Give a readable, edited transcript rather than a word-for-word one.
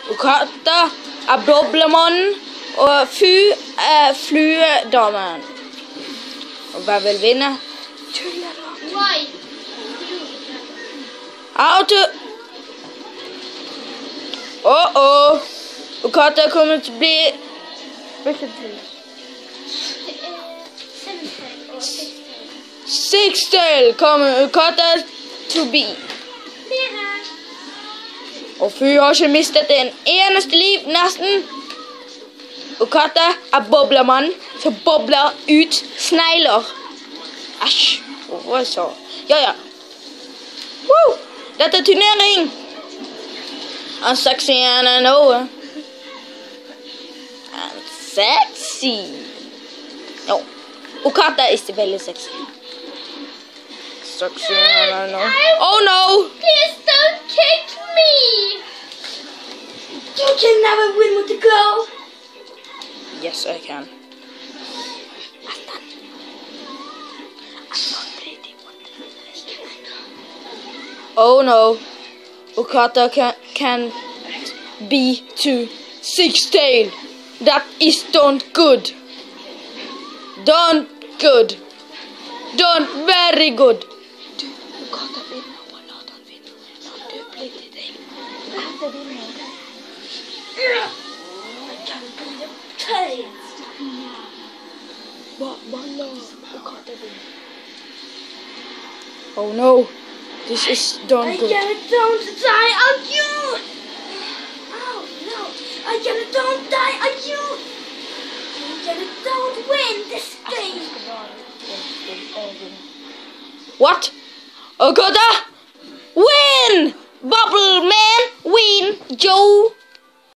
Okada er boblemannen, og Fu er fluedamen. Og hvem vil vinne? Okada kommer til å bli... Sixtail kommer Okada til å bli. Og Fu har ikke mistet en eneste liv, nesten. Okada er boblemannen som bobler ut snegler. Æsj, hvorfor så? Ja. Woo! Dette er turnering. I'm sexy and I know it. I'm sexy. No, Okada er ikke veldig sexy. Sexy and I know. Oh no! Please don't kick me! You can never win with the girl. Yes, I can. Oh no, Okada can be to Sixtail. That is don't good. Don't good. Don't very good. Du, Okada vinner, bare la han vinne. La du bli til deg. Okada vinner. I can be the taste. Bare la Okada vinne. Oh no. This is don't good. Don't die on you! Oh no! I don't die on you! Don't win this game! What? Okada? Win! Bubble Man win! Joe